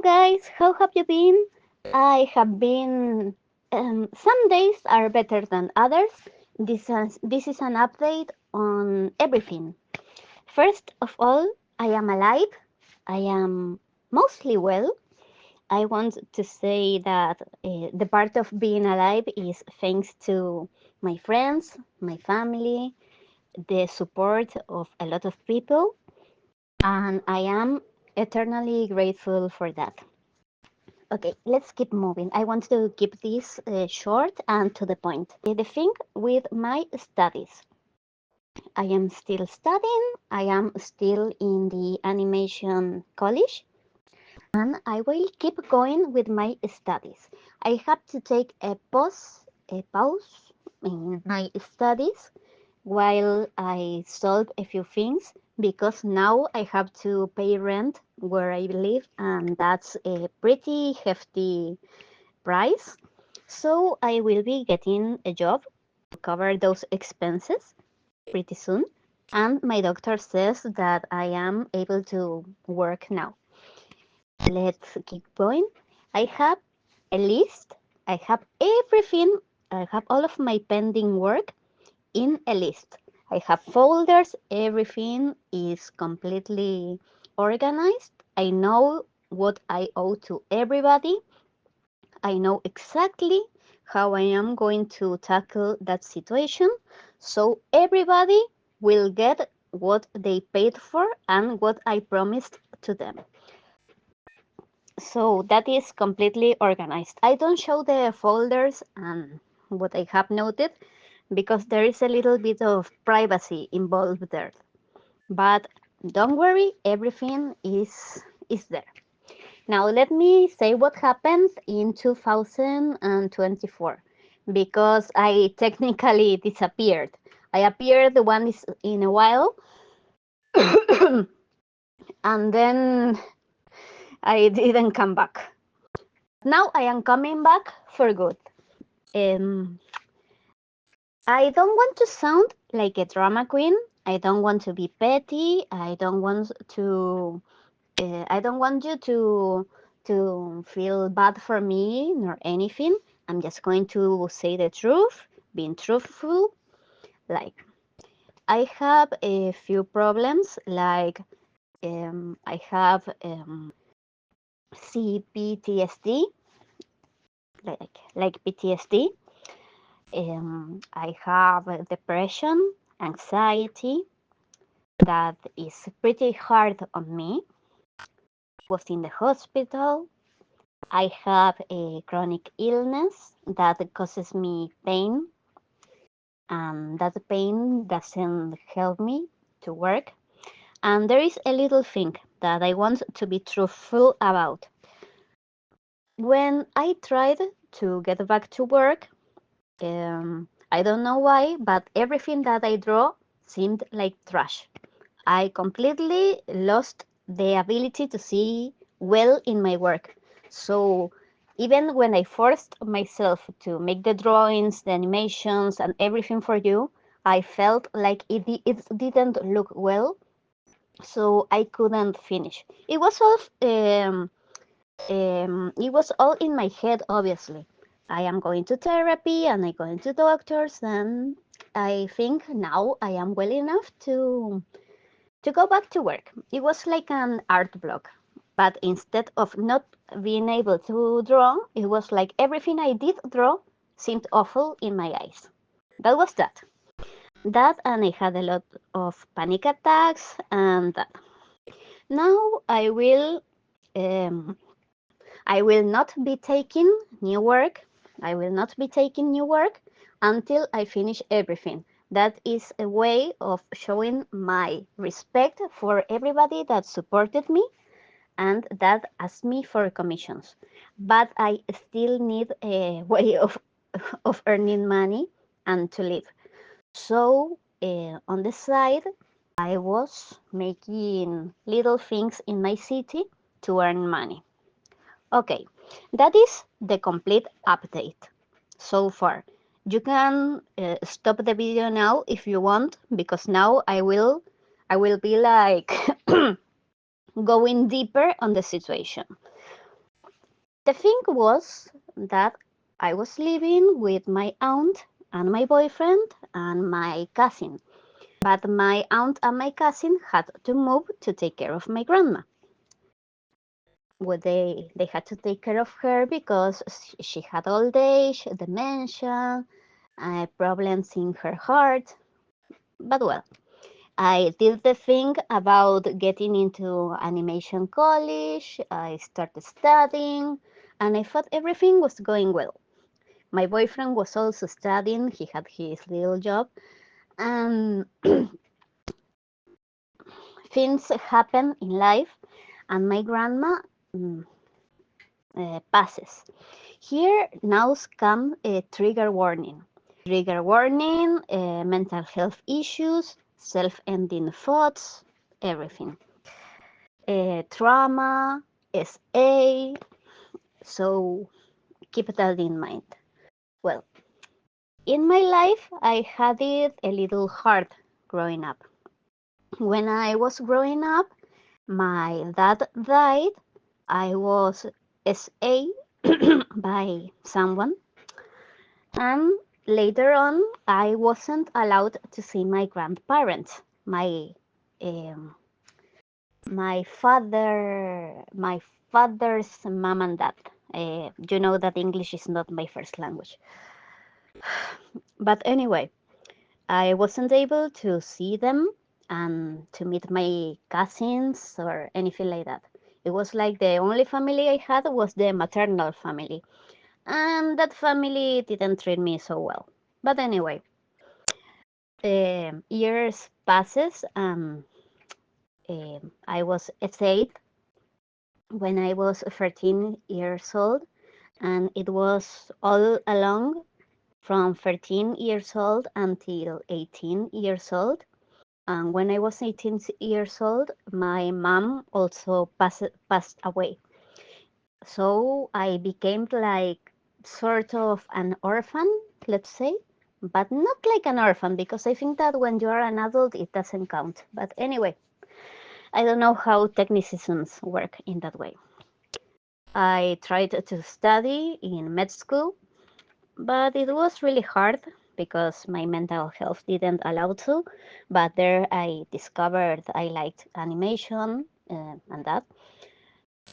guys, how have you been? I have been. Some days are better than others. This is an update on everything. First of all, I am alive. I am mostly well. I want to say that the part of being alive is thanks to my friends, my family, the support of a lot of people, and I am eternally grateful for that. Okay, let's keep moving. I want to keep this short and to the point. The thing with my studies, I am still studying, I am still in the animation college, and I will keep going with my studies. I have to take a pause in my studies while I solve a few things because now I have to pay rent where I live, and that's a pretty hefty price. So I will be getting a job to cover those expenses pretty soon. And my doctor says that I am able to work now. Let's keep going. I have a list. I have everything. I have all of my pending work in a list. I have folders. Everything is completely organized. I know what I owe to everybody. I know exactly how I am going to tackle that situation so everybody will get what they paid for and what I promised to them. So that is completely organized. I don't show the folders and what I have noted because there is a little bit of privacy involved there. But don't worry, everything is there. Now, let me say what happened in 2024 because I technically disappeared. I appeared once in a while and then I didn't come back. Now I am coming back for good. Um, I don't want to sound like a drama queen. I don't want to be petty. I don't want you to feel bad for me nor anything. I'm just going to say the truth, being truthful. Like I have a few problems, like I have CPTSD, like PTSD. I have depression, anxiety that is pretty hard on me. Was in the hospital. I have a chronic illness that causes me pain, and that pain doesn't help me to work. And there is a little thing that I want to be truthful about. When I tried to get back to work, I don't know why, but everything that I draw seemed like trash. I completely lost the ability to see well in my work. So even when I forced myself to make the drawings, the animations, and everything for you, I felt like it didn't look well, so I couldn't finish. It was all in my head, obviously. I am going to therapy and I'm going to doctors, and I think now I am well enough to go back to work. It was like an art block, but instead of not being able to draw, it was like everything I did draw seemed awful in my eyes. That was that. That, and I had a lot of panic attacks, and that. Now um, I will not be taking new work. I will not be taking new work until I finish everything. That is a way of showing my respect for everybody that supported me and that asked me for commissions. But I still need a way of earning money and to live. So on the side, I was making little things in my city to earn money. Okay, that is the complete update so far. You can stop the video now if you want, because now I will be like going deeper on the situation. The thing was that I was living with my aunt and my boyfriend and my cousin. But my aunt and my cousin had to move to take care of my grandma. Well, they had to take care of her because she had old age, dementia, problems in her heart. But well, I did the thing about getting into animation college. I started studying, and I thought everything was going well. My boyfriend was also studying, he had his little job, and things happen in life, and my grandma mm, passes. Here now comes a trigger warning. Trigger warning, mental health issues, self-ending thoughts, everything. Trauma, SA, so keep that in mind. Well, in my life, I had it a little hard growing up. When I was growing up, my dad died. I was SA by someone, and later on, I wasn't allowed to see my grandparents. Um, my father's mom and dad. You know that English is not my first language. But anyway, I wasn't able to see them and to meet my cousins or anything like that. It was like the only family I had was the maternal family, and that family didn't treat me so well. But anyway, years passes, and I was 8 when I was 13 years old, and it was all along from 13 years old until 18 years old. And when I was 18 years old, my mom also passed away. So I became like sort of an orphan, let's say, but not like an orphan because I think that when you are an adult, it doesn't count. But anyway, I don't know how technicisms work in that way. I tried to study in med school, but it was really hard because my mental health didn't allow to. But there I discovered I liked animation and that.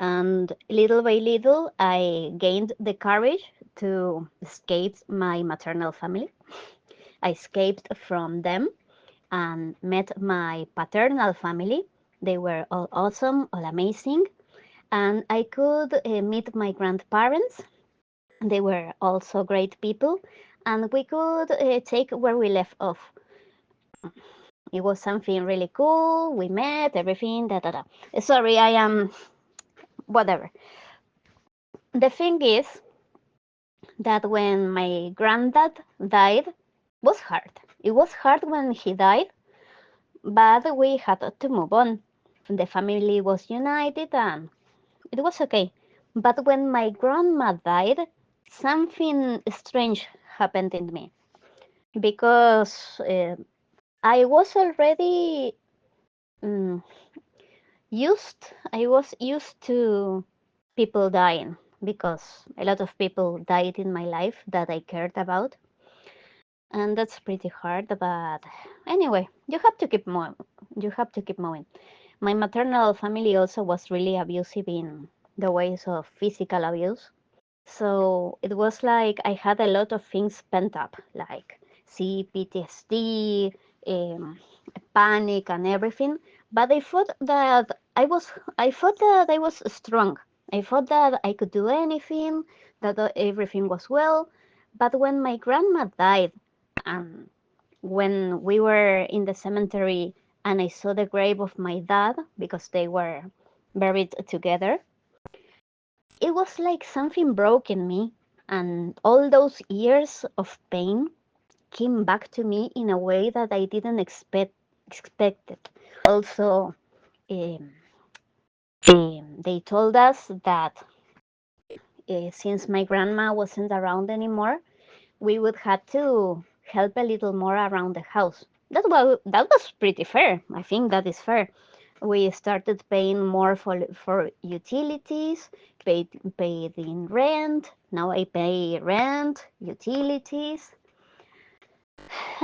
And little by little, I gained the courage to escape my maternal family. I escaped from them and met my paternal family. They were all awesome, all amazing. And I could meet my grandparents. They were also great people. And we could take where we left off. It was something really cool. We met, everything, da da da. Sorry, I am whatever. The thing is that when my granddad died, was hard. It was hard when he died, but we had to move on. The family was united and it was okay. But when my grandma died, something strange happened in me because I was already um, I was used to people dying because a lot of people died in my life that I cared about. And that's pretty hard, but anyway, you have to keep moving. You have to keep moving. My maternal family also was really abusive in the ways of physical abuse. So it was like I had a lot of things pent up, like CPTSD, um, panic, and everything. But I thought that I was strong. I thought that I could do anything, that everything was well. But when my grandma died, and when we were in the cemetery and I saw the grave of my dad because they were buried together, it was like something broke in me, and all those years of pain came back to me in a way that I didn't expect it. Also, um, they told us that since my grandma wasn't around anymore, we would have to help a little more around the house. That was pretty fair. I think that is fair. We started paying more for utilities, paid in rent. Now I pay rent, utilities,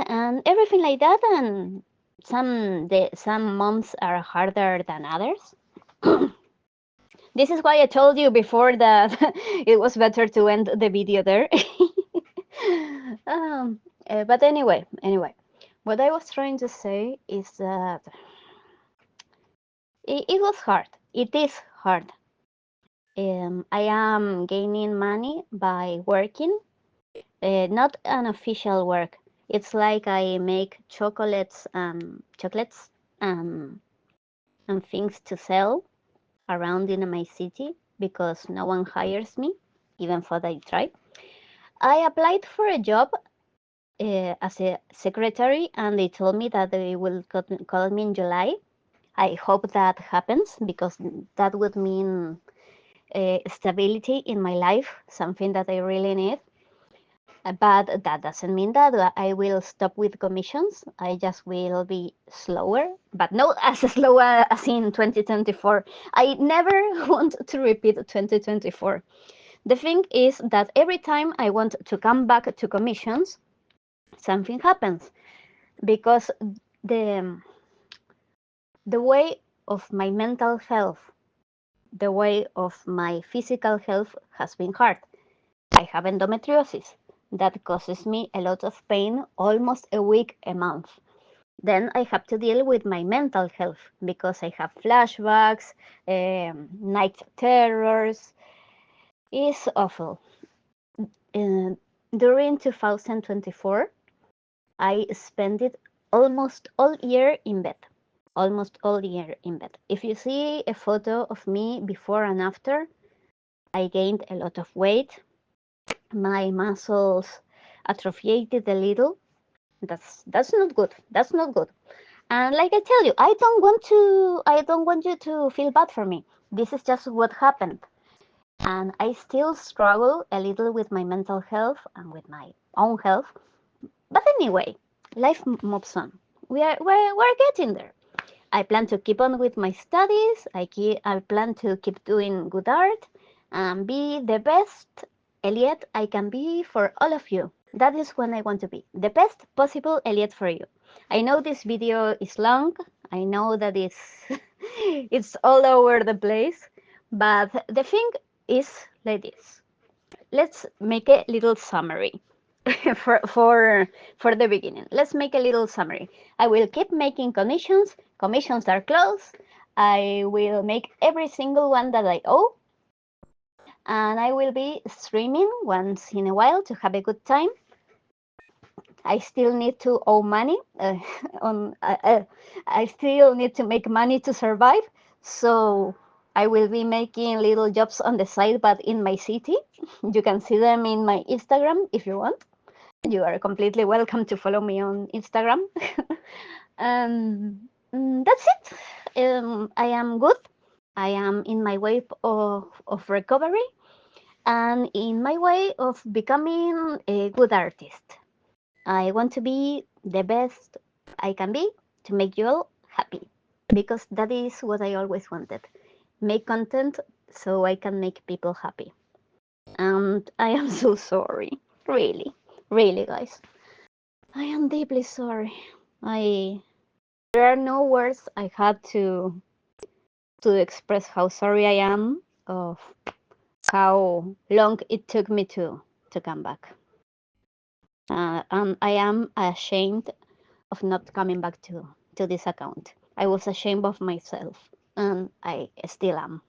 and everything like that. And some months are harder than others. This is why I told you before that it was better to end the video there. But anyway, what I was trying to say is that it was hard. It is hard. I am gaining money by working, not an official work. It's like I make chocolates, um, and things to sell around in my city because no one hires me, even though I try. I applied for a job as a secretary, and they told me that they will call me in July. I hope that happens because that would mean stability in my life, something that I really need. But that doesn't mean that I will stop with commissions. I just will be slower, but not as slow as in 2024. I never want to repeat 2024. The thing is that every time I want to come back to commissions, something happens because the the way of my mental health, the way of my physical health has been hard. I have endometriosis that causes me a lot of pain, almost a week a month. Then I have to deal with my mental health because I have flashbacks, night terrors. It's awful. Uh, During 2024, I spent it almost all year in bed. Almost all year in bed. If you see a photo of me before and after, I gained a lot of weight. My muscles atrophied a little. That's not good. That's not good. And like I tell you, I don't want you to feel bad for me. This is just what happened. And I still struggle a little with my mental health and with my own health. But anyway, life moves on. We're getting there. I plan to keep on with my studies. I plan to keep doing good art and be the best Elliot I can be for all of you. That is what I want to be. The best possible Elliot for you. I know this video is long. I know that it's it's all over the place, but the thing is like this. Let's make a little summary for the beginning. Let's make a little summary. I will keep making commissions. Commissions are closed. I will make every single one that I owe, and I will be streaming once in a while to have a good time. I still need to owe money. I still need to make money to survive. So I will be making little jobs on the side, but in my city. You can see them in my Instagram if you want. You are completely welcome to follow me on Instagram. That's it. I am good. I am in my way of recovery and in my way of becoming a good artist. I want to be the best I can be to make you all happy because that is what I always wanted. Make content so I can make people happy. And I am so sorry. Really, really, guys. I am deeply sorry. I There are no words I had to express how sorry I am of how long it took me to come back. And I am ashamed of not coming back to this account. I was ashamed of myself, and I still am.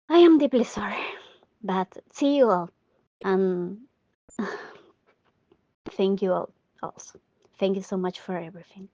I am deeply sorry, but see you all, and thank you all also. Thank you so much for everything.